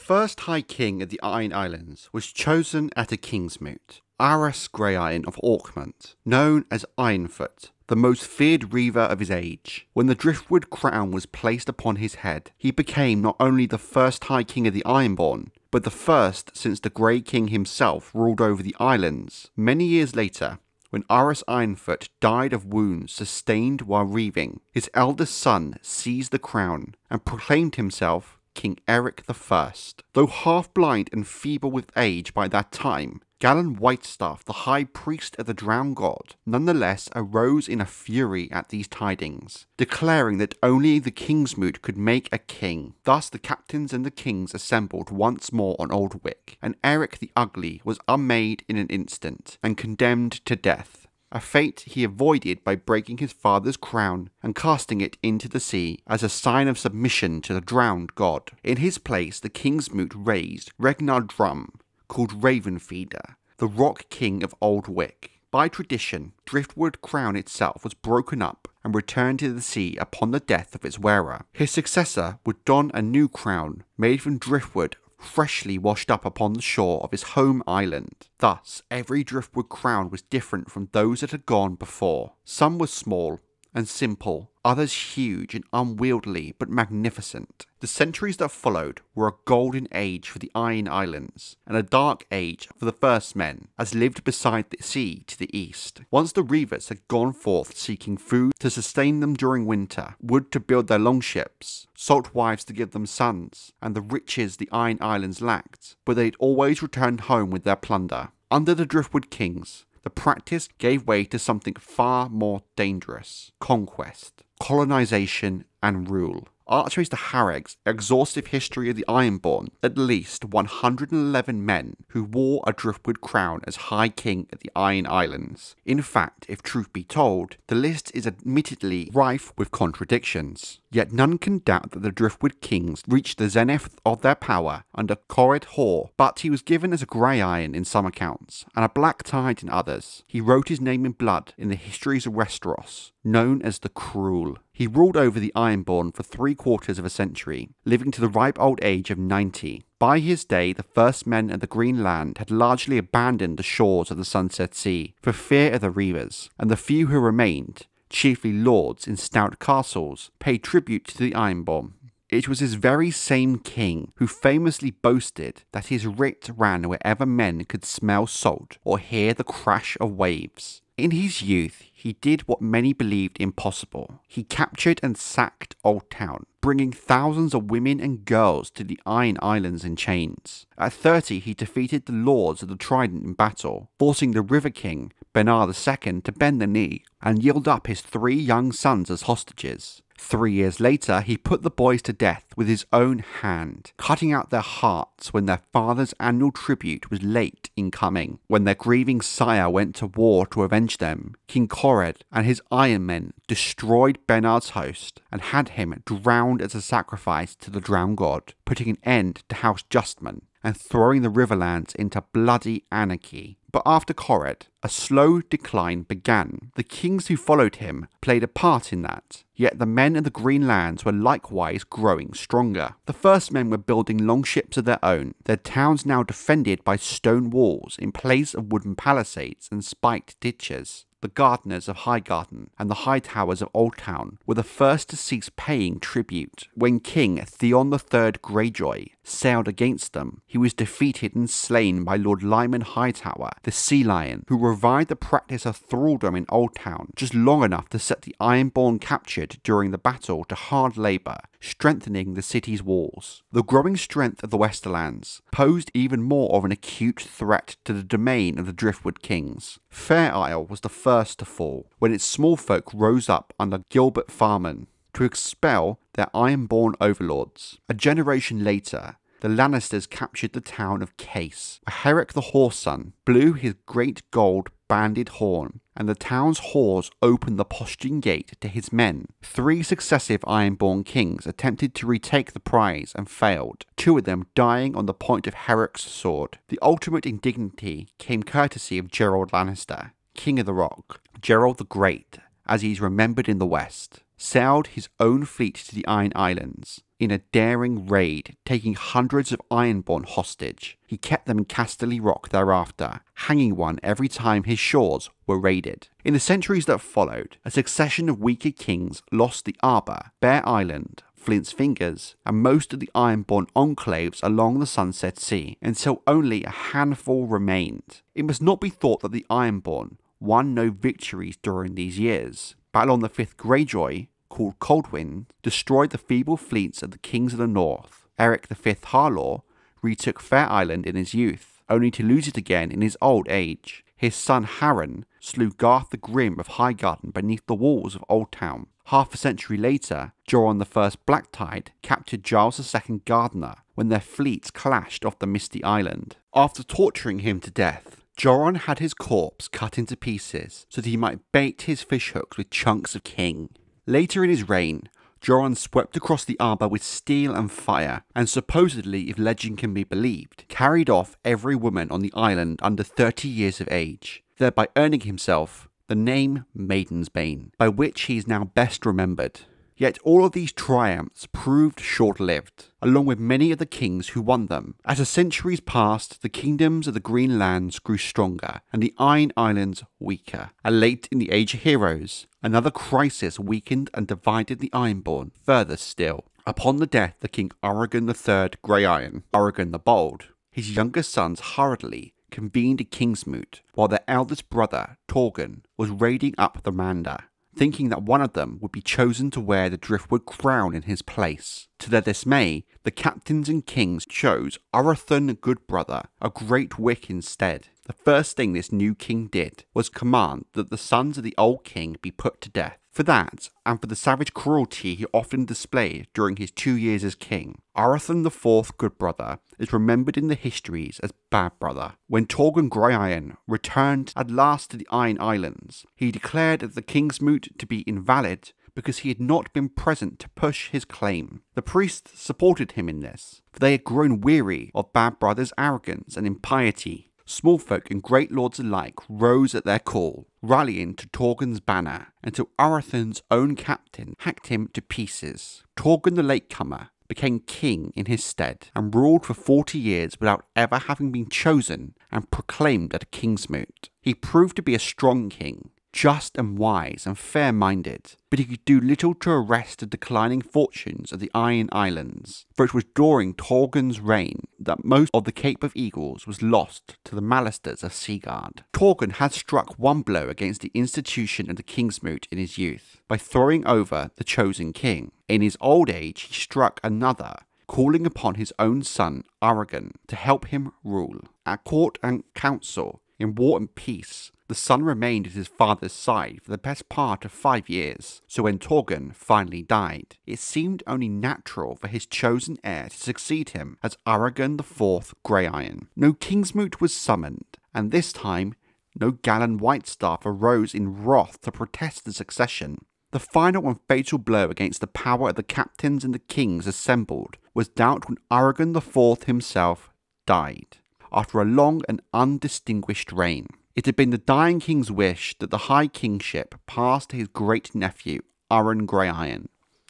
first High King of the Iron Islands was chosen at a Kingsmoot, Euron Greyiron of Orkmont, known as Ironfoot, the most feared reaver of his age. When the Driftwood Crown was placed upon his head, he became not only the first High King of the Ironborn, but the first since the Grey King himself ruled over the islands. Many years later, when Euron Ironfoot died of wounds sustained while reaving, his eldest son seized the crown and proclaimed himself King Eric I. Though half-blind and feeble with age by that time, Galen Whitestaff, the high priest of the drowned god, nonetheless arose in a fury at these tidings, declaring that only the Kingsmoot could make a king. Thus the captains and the kings assembled once more on Old Wick, and Eric the Ugly was unmade in an instant, and condemned to death. A fate he avoided by breaking his father's crown and casting it into the sea as a sign of submission to the drowned god. In his place the Kingsmoot raised Ragnar Drumm, called Ravenfeeder, the Rock King of Old Wick. By tradition, Driftwood Crown itself was broken up and returned to the sea upon the death of its wearer. His successor would don a new crown made from driftwood freshly washed up upon the shore of his home island. Thus, every Driftwood Crown was different from those that had gone before. Some were small and simple, others huge and unwieldy but magnificent. The centuries that followed were a golden age for the Iron Islands, and a dark age for the first men, as lived beside the sea to the east. Once the reavers had gone forth seeking food to sustain them during winter, wood to build their longships, salt wives to give them sons, and the riches the Iron Islands lacked, but they'd always returned home with their plunder. Under the Driftwood Kings, the practice gave way to something far more dangerous: conquest, colonization, and rule. Archways to Hareg's exhaustive history of the Ironborn, at least 111 men who wore a Driftwood Crown as High King of the Iron Islands. In fact, if truth be told, the list is admittedly rife with contradictions. Yet none can doubt that the Driftwood Kings reached the zenith of their power under Hoare, but he was given as a Greyiron in some accounts, and a black tide in others. He wrote his name in blood in the histories of Westeros, known as the Cruel. He ruled over the Ironborn for 3/4 of a century, living to the ripe old age of 90. By his day, the first men of the Green Land had largely abandoned the shores of the Sunset Sea for fear of the reavers, and the few who remained, chiefly lords in stout castles, paid tribute to the Ironborn. It was his very same king who famously boasted that his writ ran wherever men could smell salt or hear the crash of waves. In his youth, he did what many believed impossible. He captured and sacked Old Town, bringing thousands of women and girls to the Iron Islands in chains. At 30, he defeated the Lords of the Trident in battle, forcing the River King, Benar II, to bend the knee and yield up his 3 young sons as hostages. 3 years later, he put the boys to death with his own hand, cutting out their hearts when their father's annual tribute was late in coming. When their grieving sire went to war to avenge them, King Corred and his Iron Men destroyed Benard's host and had him drowned as a sacrifice to the drowned god, putting an end to House Justman and throwing the Riverlands into bloody anarchy. But after Corred, a slow decline began. The kings who followed him played a part in that, yet the men of the Green Lands were likewise growing stronger. The first men were building longships of their own, their towns now defended by stone walls in place of wooden palisades and spiked ditches. The gardeners of Highgarden and the Hightowers of Old Town were the first to cease paying tribute. When King Theon III Greyjoy sailed against them, he was defeated and slain by Lord Lyman Hightower, the Sea Lion, who revived the practice of thraldom in Old Town just long enough to set the Ironborn captured during the battle to hard labour, strengthening the city's walls. The growing strength of the Westerlands posed even more of an acute threat to the domain of the Driftwood Kings. Fair Isle was the first to fall, when its small folk rose up under Gilbert Farman to expel their Ironborn overlords. A generation later, the Lannisters captured the town of Case, where Herrick the Whoreson blew his great gold banded horn, and the town's whores opened the postern gate to his men. 3 successive Ironborn kings attempted to retake the prize and failed, 2 of them dying on the point of Herrick's sword. The ultimate indignity came courtesy of Gerald Lannister, King of the Rock, Gerald the Great, as he is remembered in the West. sailed his own fleet to the Iron Islands in a daring raid, taking hundreds of Ironborn hostage. He kept them in Casterly Rock thereafter, hanging one every time his shores were raided. In the centuries that followed, a succession of weaker kings lost the Arbor, Bear Island, Flint's Fingers, and most of the Ironborn enclaves along the Sunset Sea, until only a handful remained. It must not be thought that the Ironborn won no victories during these years. Balon V Greyjoy, called Coldwind, destroyed the feeble fleets of the kings of the north. Eric V Harlaw retook Fair Island in his youth, only to lose it again in his old age. His son Harren slew Garth the Grim of Highgarden beneath the walls of Old Town. Half a century later, Euron I Blacktide captured Giles II Gardener when their fleets clashed off the Misty Island. After torturing him to death, Euron had his corpse cut into pieces so that he might bait his fishhooks with chunks of king. Later in his reign, Euron swept across the Arbor with steel and fire, and supposedly, if legend can be believed, carried off every woman on the island under 30 years of age, thereby earning himself the name Maiden's Bane, by which he is now best remembered. Yet all of these triumphs proved short-lived, along with many of the kings who won them. As the centuries passed, the kingdoms of the Green Lands grew stronger, and the Iron Islands weaker. And late in the Age of Heroes, another crisis weakened and divided the Ironborn further still. Upon the death of King Urron III Greyiron, Urron the Bold, his younger sons hurriedly convened a Kingsmoot, while their eldest brother, Torgon, was raiding up the Manda, thinking that one of them would be chosen to wear the Driftwood Crown in his place. To their dismay, the captains and kings chose Urathon Goodbrother, a Great Wick, instead. The first thing this new king did was command that the sons of the old king be put to death. For that, and for the savage cruelty he often displayed during his 2 years as king, Urathon IV Goodbrother is remembered in the histories as Bad Brother. When Urron Greyiron returned at last to the Iron Islands, he declared the Kingsmoot to be invalid because he had not been present to push his claim. The priests supported him in this, for they had grown weary of Bad Brother's arrogance and impiety. Small folk and great lords alike rose at their call, rallying to Torgon's banner, until Urathon's own captain hacked him to pieces. Torgon the Latecomer became king in his stead, and ruled for 40 years without ever having been chosen and proclaimed at a Kingsmoot. He proved to be a strong king, just and wise and fair-minded, but he could do little to arrest the declining fortunes of the Iron Islands, for it was during Torgon's reign that most of the Cape of Eagles was lost to the Malisters of Seaguard. Torgon had struck one blow against the institution of the Kingsmoot in his youth, by throwing over the chosen king. In his old age he struck another, calling upon his own son Urron to help him rule. At court and council, in war and peace, the son remained at his father's side for the best part of 5 years, so when Torgon finally died, it seemed only natural for his chosen heir to succeed him as Urron IV Greyiron. No Kingsmoot was summoned, and this time no Gallan Whitestaff arose in wrath to protest the succession. The final and fatal blow against the power of the captains and the kings assembled was dealt when Urron IV himself died, after a long and undistinguished reign. It had been the dying king's wish that the high kingship pass to his great-nephew, Urron Greyiron,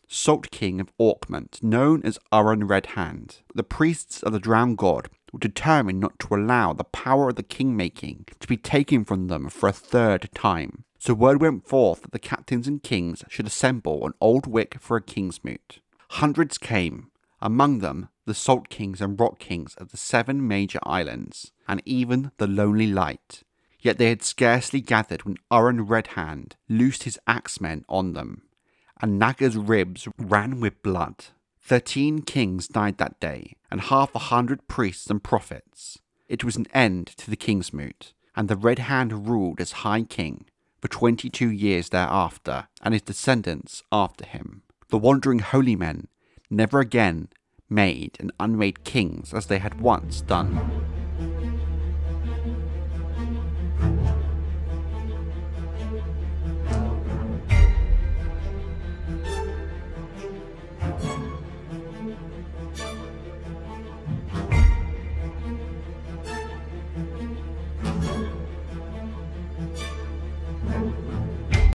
Salt King of Orkmont, known as Urron Red Hand. The priests of the drowned god were determined not to allow the power of the king-making to be taken from them for a third time. So word went forth that the captains and kings should assemble on Old Wick for a Kingsmoot. Hundreds came, among them the Salt Kings and Rock Kings of the 7 major islands, and even the Lonely Light. Yet they had scarcely gathered when Urron Red Hand loosed his axemen on them, and Naga's ribs ran with blood. 13 kings died that day, and 100 priests and prophets. It was an end to the Kingsmoot, and the Red Hand ruled as High King for 22 years thereafter, and his descendants after him. The wandering holy men never again made and unmade kings as they had once done.